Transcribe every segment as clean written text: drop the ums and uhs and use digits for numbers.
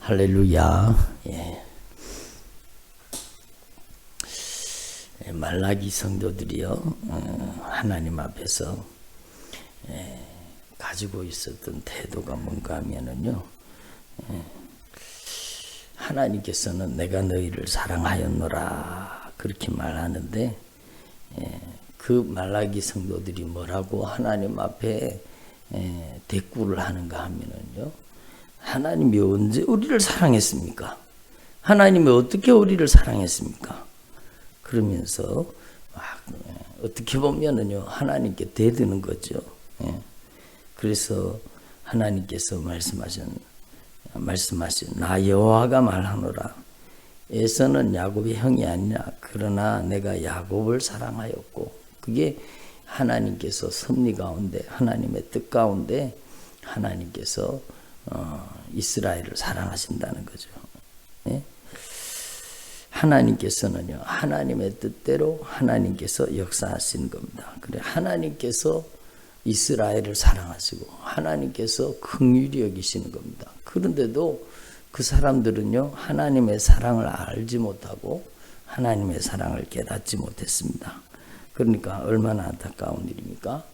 할렐루야. 말라기 성도들이요, 하나님 앞에서 가지고 있었던 태도가 뭔가 하면은요, 하나님께서는 내가 너희를 사랑하였노라 그렇게 말하는데, 그 말라기 성도들이 뭐라고 하나님 앞에 대꾸를 하는가 하면은요, 하나님이 언제 우리를 사랑했습니까? 하나님이 어떻게 우리를 사랑했습니까? 그러면서 어떻게 보면은요, 하나님께 대드는 거죠. 그래서 하나님께서 말씀하신 나 여호와가 말하노라. 에서는 야곱의 형이 아니라 그러나 내가 야곱을 사랑하였고, 그게 하나님께서 섭리 가운데, 하나님의 뜻 가운데 하나님께서 이스라엘을 사랑하신다는 거죠. 하나님께서는요, 하나님의 뜻대로 하나님께서 역사하시는 겁니다. 그래, 하나님께서 이스라엘을 사랑하시고 하나님께서 긍휼히 여기시는 겁니다. 그런데도 그 사람들은요, 하나님의 사랑을 알지 못하고 하나님의 사랑을 깨닫지 못했습니다. 그러니까 얼마나 안타까운 일입니까?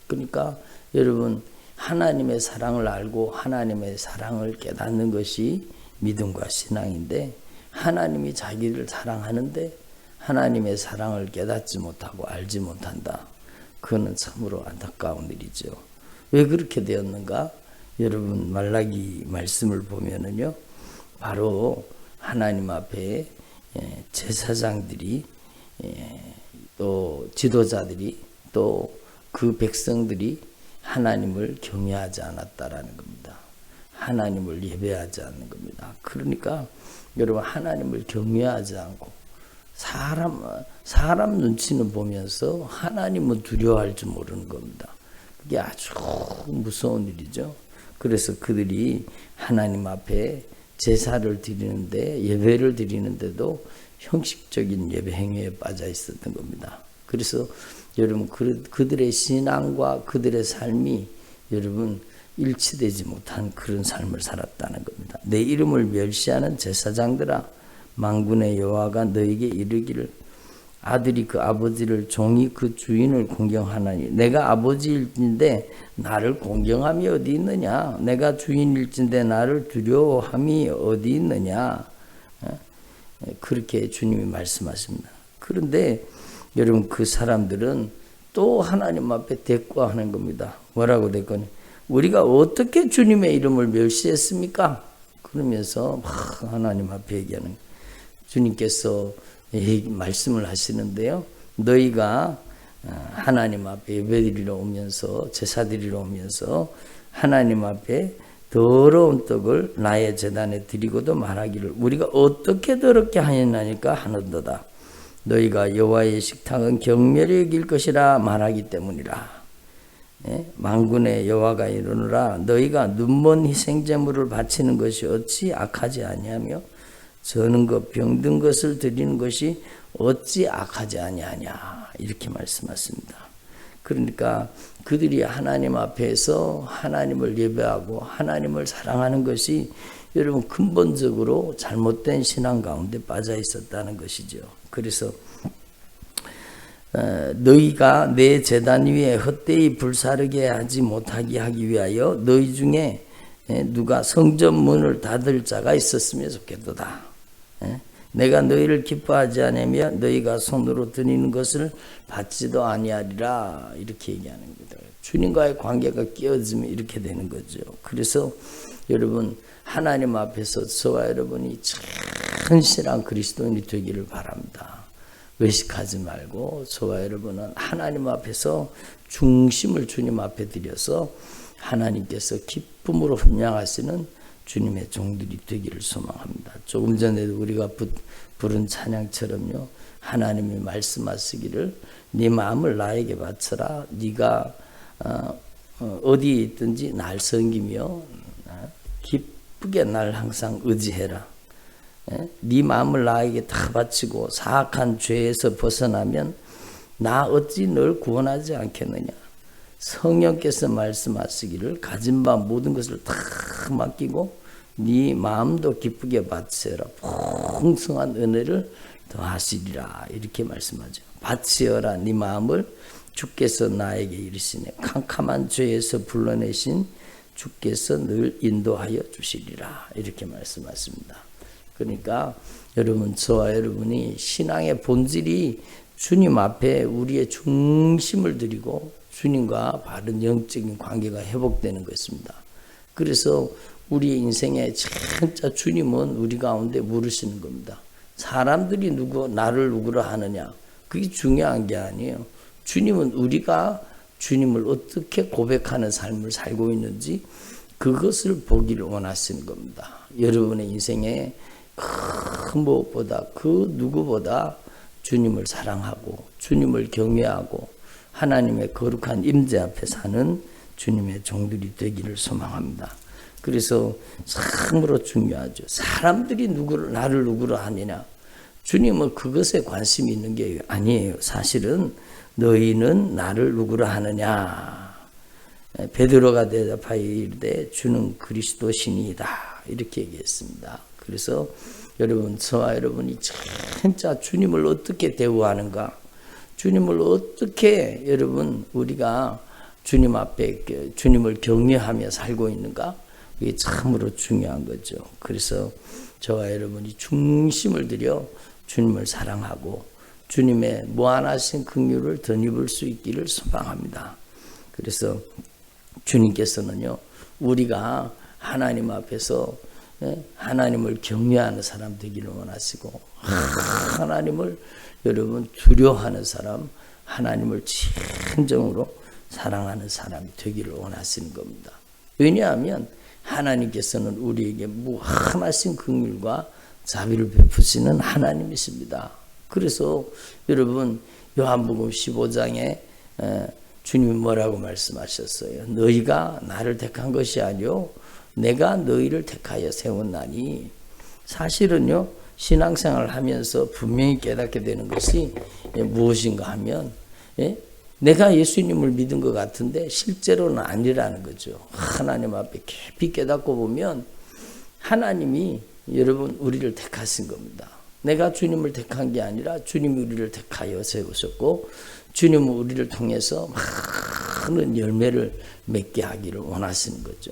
그러니까 여러분, 하나님의 사랑을 알고 하나님의 사랑을 깨닫는 것이 믿음과 신앙인데, 하나님이 자기를 사랑하는데 하나님의 사랑을 깨닫지 못하고 알지 못한다. 그거는 참으로 안타까운 일이죠. 왜 그렇게 되었는가? 여러분, 말라기 말씀을 보면은요, 바로 하나님 앞에 제사장들이, 또 지도자들이, 또 그 백성들이 하나님을 경외하지 않았다라는 겁니다. 하나님을 예배하지 않는 겁니다. 그러니까 여러분, 하나님을 경외하지 않고 사람 눈치는 보면서 하나님은 두려워할 줄 모르는 겁니다. 그게 아주 무서운 일이죠. 그래서 그들이 하나님 앞에 제사를 드리는데, 예배를 드리는데도 형식적인 예배 행위에 빠져 있었던 겁니다. 그래서 여러분, 그들의 신앙과 그들의 삶이 여러분 일치되지 못한 그런 삶을 살았다는 겁니다. 내 이름을 멸시하는 제사장들아, 만군의 여호와가 너에게 이르기를, 아들이 그 아버지를, 종이 그 주인을 공경하나니 내가 아버지일진데 나를 공경함이 어디 있느냐? 내가 주인일진데 나를 두려워함이 어디 있느냐? 그렇게 주님이 말씀하십니다. 그런데 여러분, 그 사람들은 또 하나님 앞에 대꾸하는 겁니다. 뭐라고 대꾸하냐? 우리가 어떻게 주님의 이름을 멸시했습니까? 그러면서 하나님 앞에 얘기하는, 주님께서 말씀을 하시는데요, 너희가 하나님 앞에 예배드리러 오면서, 제사드리러 오면서 하나님 앞에 더러운 떡을 나의 제단에 드리고도 말하기를 우리가 어떻게 더럽게 하였나니까 하는도다. 너희가 여호와의 식탁은 경멸히 여길 것이라 말하기 때문이라. 만군의 여호와가 이르노라, 너희가 눈먼 희생제물을 바치는 것이 어찌 악하지 아니하며 저는 것 병든 것을 드리는 것이 어찌 악하지 아니하냐, 이렇게 말씀하십니다. 그러니까 그들이 하나님 앞에서 하나님을 예배하고 하나님을 사랑하는 것이 여러분 근본적으로 잘못된 신앙 가운데 빠져 있었다는 것이죠. 그래서 너희가 내 제단 위에 헛되이 불사르게 하지 못하게 하기 위하여 너희 중에 누가 성전 문을 닫을 자가 있었으면 좋겠도다. 내가 너희를 기뻐하지 않으며 너희가 손으로 드리는 것을 받지도 아니하리라, 이렇게 얘기하는 겁니다. 주님과의 관계가 깨어지면 이렇게 되는 거죠. 그래서 여러분, 하나님 앞에서 저와 여러분이 진실한 그리스도인이 되기를 바랍니다. 외식하지 말고 저와 여러분은 하나님 앞에서 중심을 주님 앞에 드려서 하나님께서 기쁨으로 분양하시는 주님의 종들이 되기를 소망합니다. 조금 전에도 우리가 부른 찬양처럼요, 하나님이 말씀하시기를 네 마음을 나에게 바쳐라. 네가 어디에 있든지 날 섬기며 기쁘게 날 항상 의지해라. 네 마음을 나에게 다 바치고 사악한 죄에서 벗어나면 나 어찌 널 구원하지 않겠느냐. 성령께서 말씀하시기를 가진 바 모든 것을 다 맡기고 네 마음도 기쁘게 받으라. 풍성한 은혜를 더하시리라. 이렇게 말씀하죠. 받으라 네 마음을 주께서 나에게 이르시네. 캄캄한 죄에서 불러내신 주께서 늘 인도하여 주시리라. 이렇게 말씀하십니다. 그러니까 여러분, 저와 여러분이 신앙의 본질이 주님 앞에 우리의 중심을 드리고 주님과 바른 영적인 관계가 회복되는 것입니다. 그래서 우리의 인생에 진짜 주님은 우리 가운데 물으시는 겁니다. 사람들이 나를 누구로 하느냐, 그게 중요한 게 아니에요. 주님은 우리가 주님을 어떻게 고백하는 삶을 살고 있는지 그것을 보기를 원하시는 겁니다. 여러분의 인생에 그 무엇보다, 그 누구보다 주님을 사랑하고 주님을 경외하고 하나님의 거룩한 임재 앞에 사는 주님의 종들이 되기를 소망합니다. 그래서 참으로 중요하죠. 사람들이 나를 누구로 하느냐, 주님은 그것에 관심이 있는 게 아니에요. 사실은 너희는 나를 누구로 하느냐. 베드로가 대답하여 이르되 주는 그리스도시니이다. 이렇게 얘기했습니다. 그래서 여러분, 저와 여러분이 진짜 주님을 어떻게 대우하는가, 주님을 어떻게 여러분 우리가 주님 앞에 주님을 경외하며 살고 있는가, 이게 참으로 중요한 거죠. 그래서 저와 여러분이 중심을 들여 주님을 사랑하고 주님의 무한하신 긍휼을 덧입을 수 있기를 소망합니다. 그래서 주님께서는요, 우리가 하나님 앞에서 하나님을 경외하는 사람 되기를 원하시고, 하나님을 여러분 두려워하는 사람, 하나님을 진정으로 사랑하는 사람이 되기를 원하시는 겁니다. 왜냐하면 하나님께서는 우리에게 무한하신 긍휼과 자비를 베푸시는 하나님이십니다. 그래서 여러분, 요한복음 15장에 주님이 뭐라고 말씀하셨어요? 너희가 나를 택한 것이 아니요 내가 너희를 택하여 세웠나니. 사실은요, 신앙생활을 하면서 분명히 깨닫게 되는 것이 무엇인가 하면, 내가 예수님을 믿은 것 같은데 실제로는 아니라는 거죠. 하나님 앞에 깊이 깨닫고 보면 하나님이 여러분 우리를 택하신 겁니다. 내가 주님을 택한 게 아니라 주님이 우리를 택하여 세우셨고, 주님은 우리를 통해서 많은 열매를 맺게 하기를 원하시는 거죠.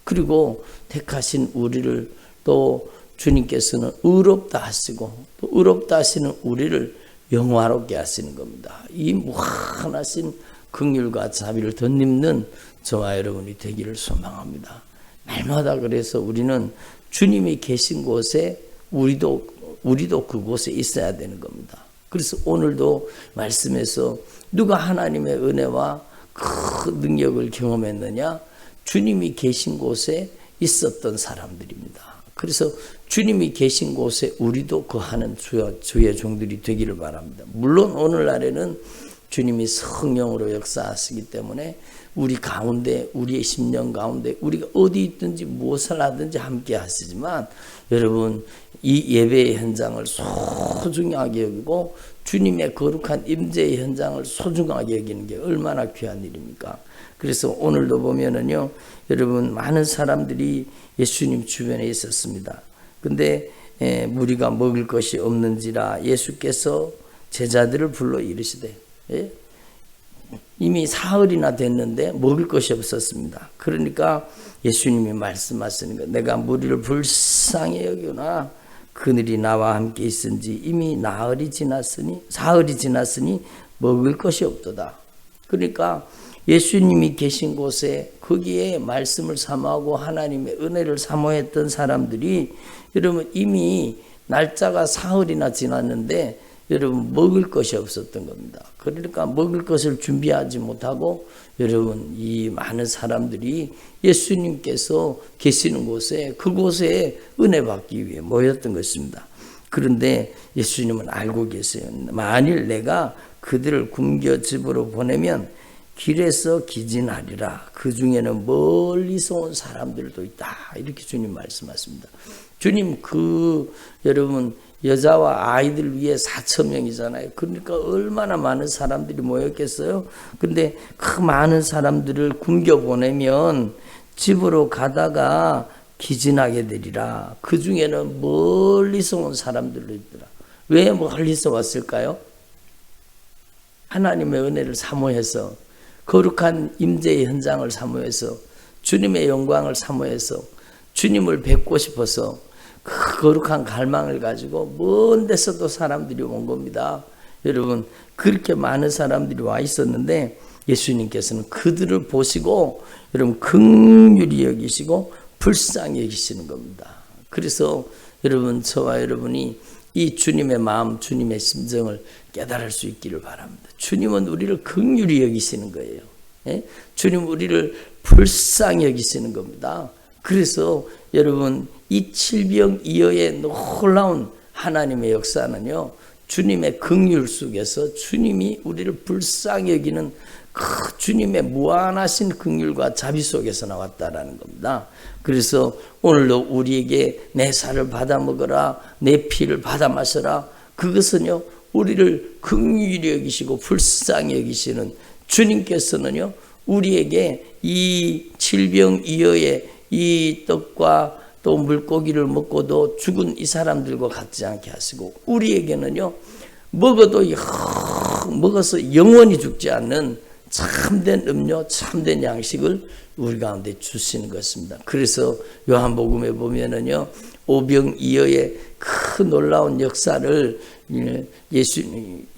그리고 택하신 우리를 또 주님께서는 의롭다 하시고, 또 의롭다 하시는 우리를 영화롭게 하시는 겁니다. 이 무한하신 긍휼과 자비를 덧입는 저와 여러분이 되기를 소망합니다. 날마다 그래서 우리는 주님이 계신 곳에 우리도 그곳에 있어야 되는 겁니다. 그래서 오늘도 말씀에서 누가 하나님의 은혜와 그 능력을 경험했느냐? 주님이 계신 곳에 있었던 사람들입니다. 그래서 주님이 계신 곳에 우리도 거하는 주의 종들이 되기를 바랍니다. 물론 오늘날에는 주님이 성령으로 역사하시기 때문에 우리 가운데, 우리의 심령 가운데 우리가 어디 있든지 무엇을 하든지 함께 하시지만, 여러분 이 예배의 현장을 소중하게 여기고 주님의 거룩한 임재의 현장을 소중하게 여기는 게 얼마나 귀한 일입니까? 그래서 오늘도 보면은요, 여러분 많은 사람들이 예수님 주변에 있었습니다. 근데 무리가 먹을 것이 없는지라 예수께서 제자들을 불러 이르시되, 이미 사흘이나 됐는데 먹을 것이 없었습니다. 그러니까 예수님이 말씀하시는 거, 내가 무리를 불쌍히 여기나 그들이 나와 함께 있은지 이미 사흘이 지났으니 먹을 것이 없도다. 그러니까 예수님이 계신 곳에 거기에 말씀을 사모하고 하나님의 은혜를 사모했던 사람들이 여러분 이미 날짜가 사흘이나 지났는데 여러분 먹을 것이 없었던 겁니다. 그러니까 먹을 것을 준비하지 못하고 여러분 이 많은 사람들이 예수님께서 계시는 곳에, 그곳에 은혜 받기 위해 모였던 것입니다. 그런데 예수님은 알고 계세요. 만일 내가 그들을 굶겨 집으로 보내면 길에서 기진하리라. 그 중에는 멀리서 온 사람들도 있다. 이렇게 주님 말씀하십니다. 주님 여러분 여자와 아이들 위해 4,000명이잖아요. 그러니까 얼마나 많은 사람들이 모였겠어요? 근데 그 많은 사람들을 굶겨 보내면 집으로 가다가 기진하게 되리라. 그 중에는 멀리서 온 사람들도 있더라. 왜 멀리서 왔을까요? 하나님의 은혜를 사모해서, 거룩한 임재의 현장을 사모해서, 주님의 영광을 사모해서, 주님을 뵙고 싶어서 그 거룩한 갈망을 가지고 먼 데서도 사람들이 온 겁니다. 여러분, 그렇게 많은 사람들이 와 있었는데 예수님께서는 그들을 보시고 여러분 긍휼히 여기시고 불쌍히 여기시는 겁니다. 그래서 여러분, 저와 여러분이 이 주님의 마음, 주님의 심정을 깨달을 수 있기를 바랍니다. 주님은 우리를 긍휼히 여기시는 거예요. 예? 주님 우리를 불쌍히 여기시는 겁니다. 그래서 여러분, 이 칠병이어의 놀라운 하나님의 역사는요, 주님의 긍휼 속에서 주님이 우리를 불쌍히 여기는 그 주님의 무한하신 긍휼과 자비 속에서 나왔다라는 겁니다. 그래서 오늘도 우리에게 내 살을 받아 먹어라, 내 피를 받아 마셔라, 그것은요 우리를 긍휼히 여기시고 불쌍히 여기시는 주님께서는요 우리에게 이 칠병이어의 이 떡과 또 물고기를 먹고도 죽은 이 사람들과 같지 않게 하시고, 우리에게는요 먹어서 영원히 죽지 않는 참된 음료, 참된 양식을 우리 가운데 주시는 것입니다. 그래서 요한복음에 보면은요 오병이어의 그 놀라운 역사를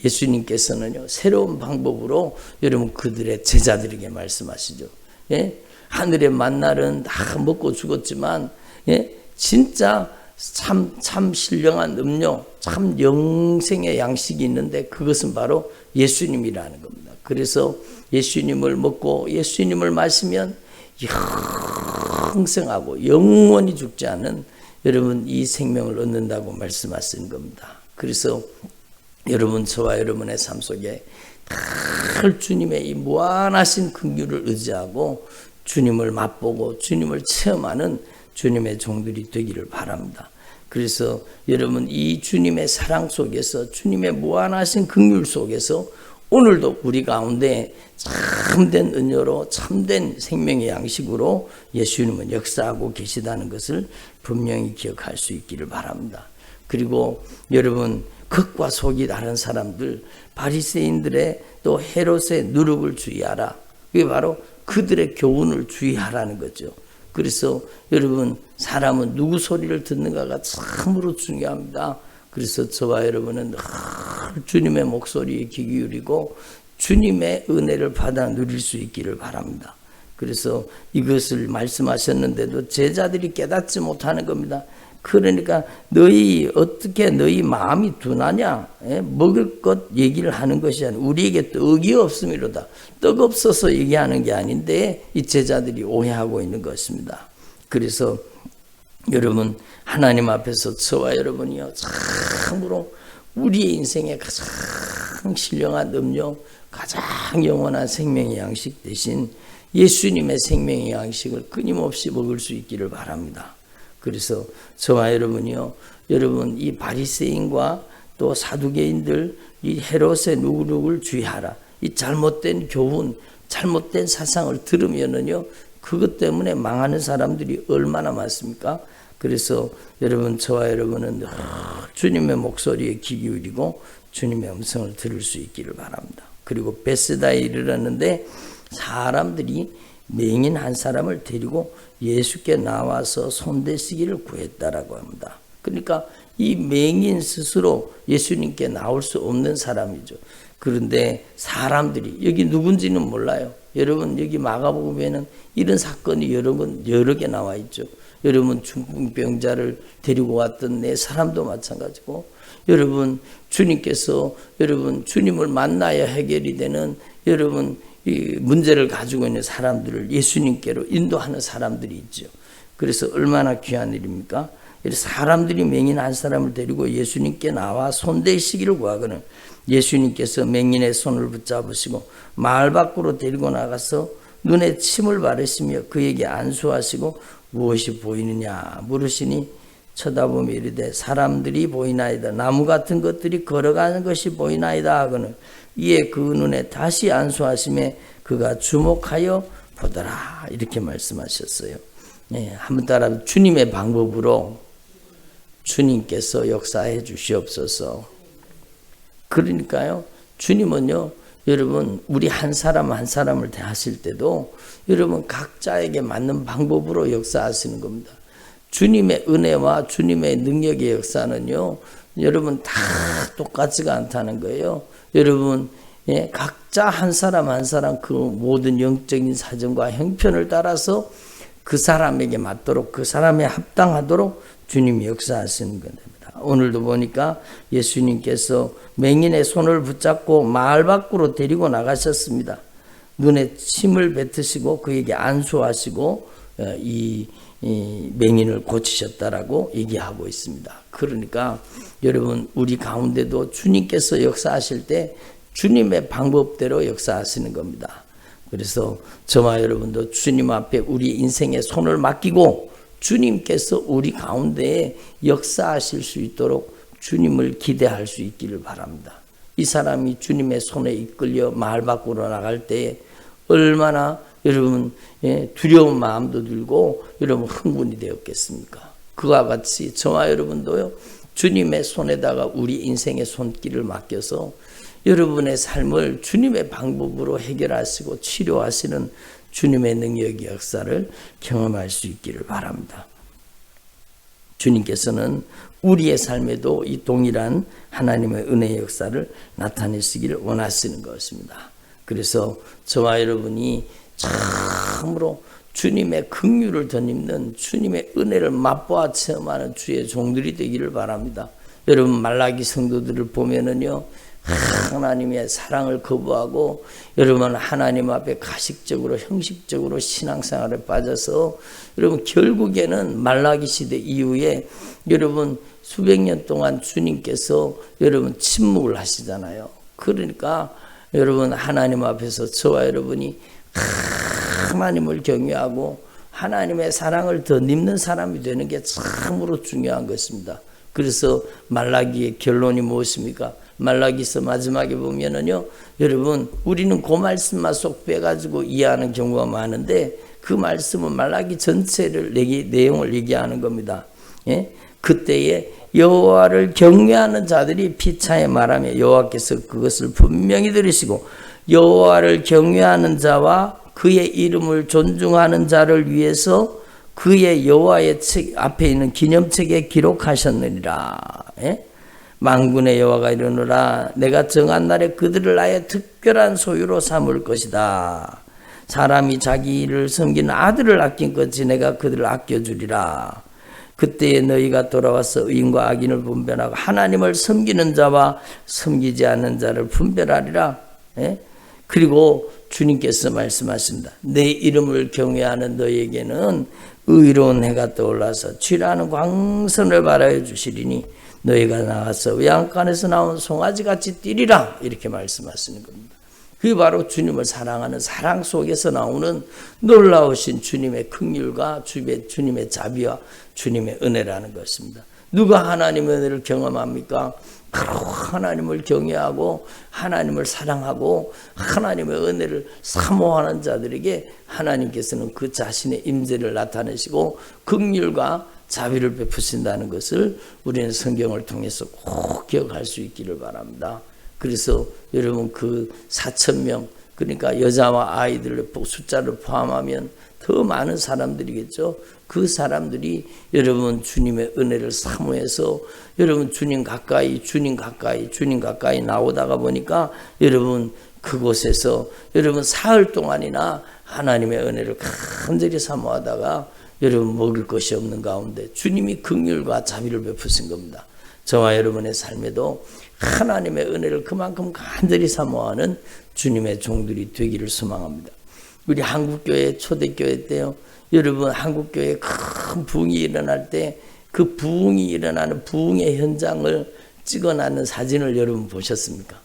예수님께서는요 새로운 방법으로 여러분 그들의 제자들에게 말씀하시죠. 예? 하늘의 만나는 다 먹고 죽었지만, 예? 진짜 참 신령한 음료, 참 영생의 양식이 있는데 그것은 바로 예수님이라는 겁니다. 그래서 예수님을 먹고 예수님을 마시면 영생하고 영원히 죽지 않은 여러분 이 생명을 얻는다고 말씀하시는 겁니다. 그래서 여러분, 저와 여러분의 삶 속에 늘 주님의 이 무한하신 긍휼을 의지하고 주님을 맛보고 주님을 체험하는 주님의 종들이 되기를 바랍니다. 그래서 여러분, 이 주님의 사랑 속에서, 주님의 무한하신 긍휼 속에서 오늘도 우리 가운데 참된 은혜로 참된 생명의 양식으로 예수님은 역사하고 계시다는 것을 분명히 기억할 수 있기를 바랍니다. 그리고 여러분, 겉과 속이 다른 사람들, 바리새인들의 또 헤롯의 누룩을 주의하라. 그게 바로 그들의 교훈을 주의하라는 거죠. 그래서 여러분, 사람은 누구 소리를 듣는가가 참으로 중요합니다. 그래서 저와 여러분은 늘 주님의 목소리에 귀 기울이고 주님의 은혜를 받아 누릴 수 있기를 바랍니다. 그래서 이것을 말씀하셨는데도 제자들이 깨닫지 못하는 겁니다. 그러니까 어떻게 너희 마음이 둔하냐? 먹을 것 얘기를 하는 것이 아니라 우리에게 떡이 없음이로다. 떡 없어서 얘기하는 게 아닌데 이 제자들이 오해하고 있는 것입니다. 그래서 여러분, 하나님 앞에서 저와 여러분이요 참으로 우리의 인생의 가장 신령한 음료, 가장 영원한 생명의 양식 대신 예수님의 생명의 양식을 끊임없이 먹을 수 있기를 바랍니다. 그래서 저와 여러분이요, 여러분 이 바리새인과 또 사두개인들, 이 헤롯의 누룩을 주의하라. 이 잘못된 교훈, 잘못된 사상을 들으면은요 그것 때문에 망하는 사람들이 얼마나 많습니까? 그래서 여러분, 저와 여러분은 주님의 목소리에 귀 기울이고 주님의 음성을 들을 수 있기를 바랍니다. 그리고 베세다에 이르렀는데 사람들이 맹인 한 사람을 데리고 예수께 나와서 손대시기를 구했다라고 합니다. 그러니까 이 맹인 스스로 예수님께 나올 수 없는 사람이죠. 그런데 사람들이, 여기 누군지는 몰라요. 여러분, 여기 마가복음에는 이런 사건이 여러 개 나와 있죠. 여러분, 중풍병자를 데리고 왔던 네 사람도 마찬가지고, 여러분 주님께서 여러분 주님을 만나야 해결이 되는 여러분 이 문제를 가지고 있는 사람들을 예수님께로 인도하는 사람들이 있죠. 그래서 얼마나 귀한 일입니까? 사람들이 맹인 한 사람을 데리고 예수님께 나와 손대시기를 구하거늘 예수님께서 맹인의 손을 붙잡으시고 마을 밖으로 데리고 나가서 눈에 침을 바르시며 그에게 안수하시고 무엇이 보이느냐 물으시니 쳐다보며 이르되 사람들이 보이나이다. 나무 같은 것들이 걸어가는 것이 보이나이다 하거늘 이에 그 눈에 다시 안수하심에 그가 주목하여 보더라. 이렇게 말씀하셨어요. 한번 따라 주님의 방법으로 주님께서 역사해 주시옵소서. 그러니까요, 주님은요, 여러분, 우리 한 사람 한 사람을 대하실 때도 여러분 각자에게 맞는 방법으로 역사하시는 겁니다. 주님의 은혜와 주님의 능력의 역사는요, 여러분 다 똑같지가 않다는 거예요. 여러분, 각자 한 사람 한 사람 그 모든 영적인 사정과 형편을 따라서 그 사람에게 맞도록, 그 사람에 합당하도록 주님이 역사하시는 겁니다. 오늘도 보니까 예수님께서 맹인의 손을 붙잡고 마을 밖으로 데리고 나가셨습니다. 눈에 침을 뱉으시고 그에게 안수하시고 이 맹인을 고치셨다라고 얘기하고 있습니다. 그러니까 여러분, 우리 가운데도 주님께서 역사하실 때 주님의 방법대로 역사하시는 겁니다. 그래서 저와 여러분도 주님 앞에 우리 인생의 손을 맡기고 주님께서 우리 가운데에 역사하실 수 있도록 주님을 기대할 수 있기를 바랍니다. 이 사람이 주님의 손에 이끌려 마을 밖으로 나갈 때에 얼마나 여러분 두려운 마음도 들고 여러분 흥분이 되었겠습니까? 그와 같이 저와 여러분도요, 주님의 손에다가 우리 인생의 손길을 맡겨서 여러분의 삶을 주님의 방법으로 해결하시고 치료하시는 주님의 능력의 역사를 경험할 수 있기를 바랍니다. 주님께서는 우리의 삶에도 이 동일한 하나님의 은혜의 역사를 나타내시기를 원하시는 것입니다. 그래서 저와 여러분이 참으로 주님의 긍휼을 덧입는 주님의 은혜를 맛보아 체험하는 주의 종들이 되기를 바랍니다. 여러분, 말라기 성도들을 보면은요, 하나님의 사랑을 거부하고 여러분 하나님 앞에 가식적으로 형식적으로 신앙생활에 빠져서 여러분 결국에는 말라기 시대 이후에 여러분 수백 년 동안 주님께서 여러분 침묵을 하시잖아요. 그러니까 여러분 하나님 앞에서 저와 여러분이 하나님을 경외하고 하나님의 사랑을 덧입는 사람이 되는 게 참으로 중요한 것입니다. 그래서 말라기의 결론이 무엇입니까? 말라기서 마지막에 보면은요, 여러분 우리는 그 말씀만 쏙 빼가지고 이해하는 경우가 많은데 그 말씀은 말라기 전체를 내용을 얘기하는 겁니다. 그때에 여호와를 경외하는 자들이 피차에 말하며 여호와께서 그것을 분명히 들으시고 여호와를 경외하는 자와 그의 이름을 존중하는 자를 위해서 그의 여호와의 책 앞에 있는 기념책에 기록하셨느니라. 만군의 여호와가 이르노라 내가 정한 날에 그들을 나의 특별한 소유로 삼을 것이다. 사람이 자기를 섬기는 아들을 아낀 것이 내가 그들을 아껴주리라. 그때에 너희가 돌아와서 의인과 악인을 분별하고 하나님을 섬기는 자와 섬기지 않는 자를 분별하리라. 그리고 주님께서 말씀하십니다. 내 이름을 경외하는 너희에게는 의로운 해가 떠올라서 취라는 광선을 발하여 주시리니 너희가 나가서 외양간에서 나온 송아지같이 뛰리라. 이렇게 말씀하시는 겁니다. 그게 바로 주님을 사랑하는 사랑 속에서 나오는 놀라우신 주님의 긍휼과 주님의 자비와 주님의 은혜라는 것입니다. 누가 하나님의 은혜를 경험합니까? 바로 하나님을 경외하고 하나님을 사랑하고 하나님의 은혜를 사모하는 자들에게 하나님께서는 그 자신의 임재를 나타내시고 긍휼과 자비를 베푸신다는 것을 우리는 성경을 통해서 꼭 기억할 수 있기를 바랍니다. 그래서 여러분 그 4,000명, 그러니까 여자와 아이들의 숫자를 포함하면 더 많은 사람들이겠죠. 그 사람들이 여러분 주님의 은혜를 사모해서 여러분 주님 가까이 나오다가 보니까 여러분 그곳에서 여러분 사흘 동안이나 하나님의 은혜를 간절히 사모하다가 여러분 먹을 것이 없는 가운데 주님이 긍휼과 자비를 베푸신 겁니다. 저와 여러분의 삶에도 하나님의 은혜를 그만큼 간절히 사모하는 주님의 종들이 되기를 소망합니다. 우리 한국교회 초대교회 때요, 여러분 한국교회에 큰 부흥이 일어날 때 그 부흥이 일어나는 부흥의 현장을 찍어놨는 사진을 여러분 보셨습니까?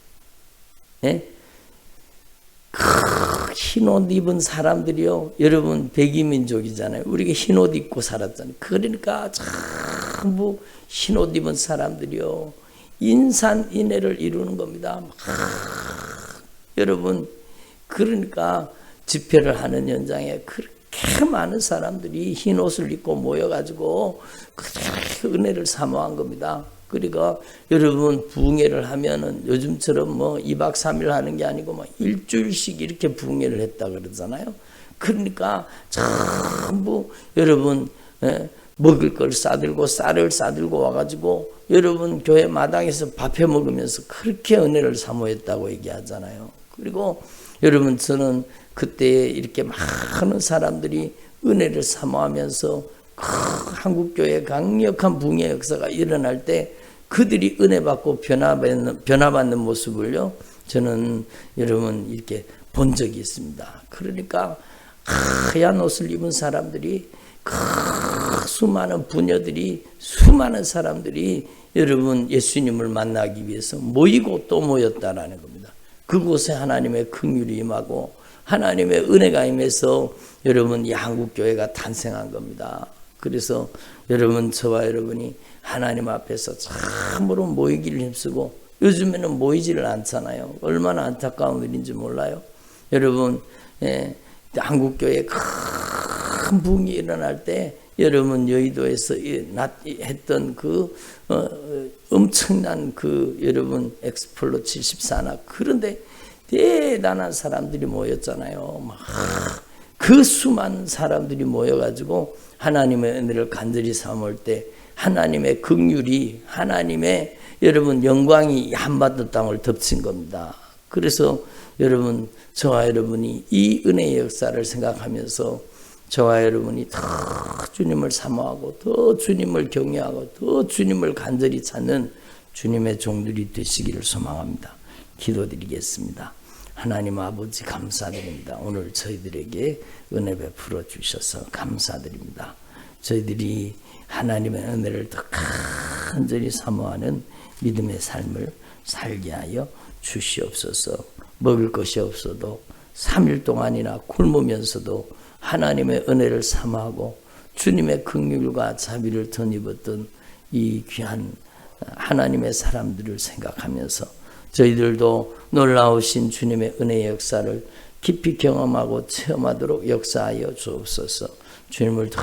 흰 옷 입은 사람들이요, 여러분 백이민족이잖아요. 우리가 흰 옷 입고 살았잖아요. 그러니까 전부 흰 옷 입은 사람들이요 인산인해를 이루는 겁니다. 여러분 그러니까 집회를 하는 현장에 그렇게 그렇게 많은 사람들이 흰 옷을 입고 모여가지고 그 은혜를 사모한 겁니다. 그러니까 여러분 부흥회를 하면은 요즘처럼 뭐 2박 3일 하는 게 아니고 뭐 일주일씩 이렇게 부흥회를 했다 그러잖아요. 그러니까 전부 여러분 먹을 걸 싸들고 쌀을 싸들고 와가지고 여러분 교회 마당에서 밥해 먹으면서 그렇게 은혜를 사모했다고 얘기하잖아요. 그리고 여러분 저는 그때 이렇게 많은 사람들이 은혜를 사모하면서 한국교회 강력한 부흥의 역사가 일어날 때 그들이 은혜 받고 변화받는 모습을요 저는 여러분 이렇게 본 적이 있습니다. 그러니까 하얀 옷을 입은 사람들이 수많은 부녀들이 수많은 사람들이 여러분 예수님을 만나기 위해서 모이고 또 모였다라는 겁니다. 그곳에 하나님의 긍휼이 임하고 하나님의 은혜가 임해서 여러분 이 한국교회가 탄생한 겁니다. 그래서 여러분 저와 여러분이 하나님 앞에서 참으로 모이기를 힘쓰고 요즘에는 모이지를 않잖아요. 얼마나 안타까운 일인지 몰라요. 여러분 한국교회에 큰 부흥이 일어날 때 여러분 여의도에서 했던 그 엄청난 그 여러분 엑스플로 74나 그런데 대단한 사람들이 모였잖아요. 막 그 수많은 사람들이 모여가지고 하나님의 은혜를 간절히 사모할 때 하나님의 긍휼이 하나님의 여러분 영광이 한반도 땅을 덮친 겁니다. 그래서 여러분 저와 여러분이 이 은혜의 역사를 생각하면서 저와 여러분이 더 주님을 사모하고 더 주님을 경외하고 더 주님을 간절히 찾는 주님의 종들이 되시기를 소망합니다. 기도드리겠습니다. 하나님 아버지 감사드립니다. 오늘 저희들에게 은혜 베풀어 주셔서 감사드립니다. 저희들이 하나님의 은혜를 더 간절히 사모하는 믿음의 삶을 살게 하여 주시옵소서. 먹을 것이 없어도 3일 동안이나 굶으면서도 하나님의 은혜를 사모하고 주님의 긍휼과 자비를 덧입었던 이 귀한 하나님의 사람들을 생각하면서 저희들도 놀라우신 주님의 은혜의 역사를 깊이 경험하고 체험하도록 역사하여 주옵소서. 주님을 더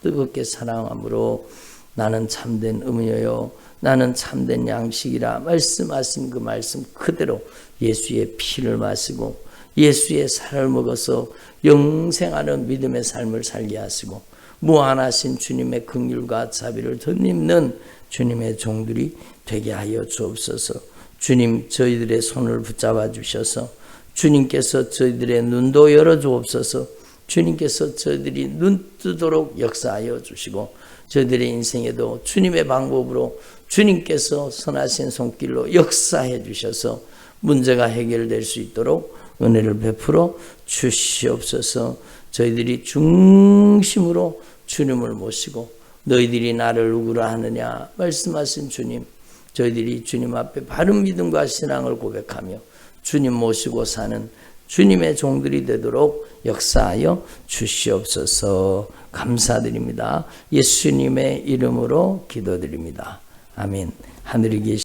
뜨겁게 사랑함으로 나는 참된 음료요 나는 참된 양식이라 말씀하신 그 말씀 그대로 예수의 피를 마시고 예수의 살을 먹어서 영생하는 믿음의 삶을 살게 하시고 무한하신 주님의 긍휼과 자비를 덧입는 주님의 종들이 되게 하여 주옵소서. 주님 저희들의 손을 붙잡아 주셔서 주님께서 저희들의 눈도 열어 주옵소서. 주님께서 저희들이 눈 뜨도록 역사하여 주시고 저희들의 인생에도 주님의 방법으로 주님께서 선하신 손길로 역사해 주셔서 문제가 해결될 수 있도록 은혜를 베풀어 주시옵소서. 저희들이 중심으로 주님을 모시고 너희들이 나를 누구라 하느냐 말씀하신 주님, 저희들이 주님 앞에 바른 믿음과 신앙을 고백하며 주님 모시고 사는 주님의 종들이 되도록 역사하여 주시옵소서. 감사드립니다. 예수님의 이름으로 기도드립니다. 아멘. 하늘에 계신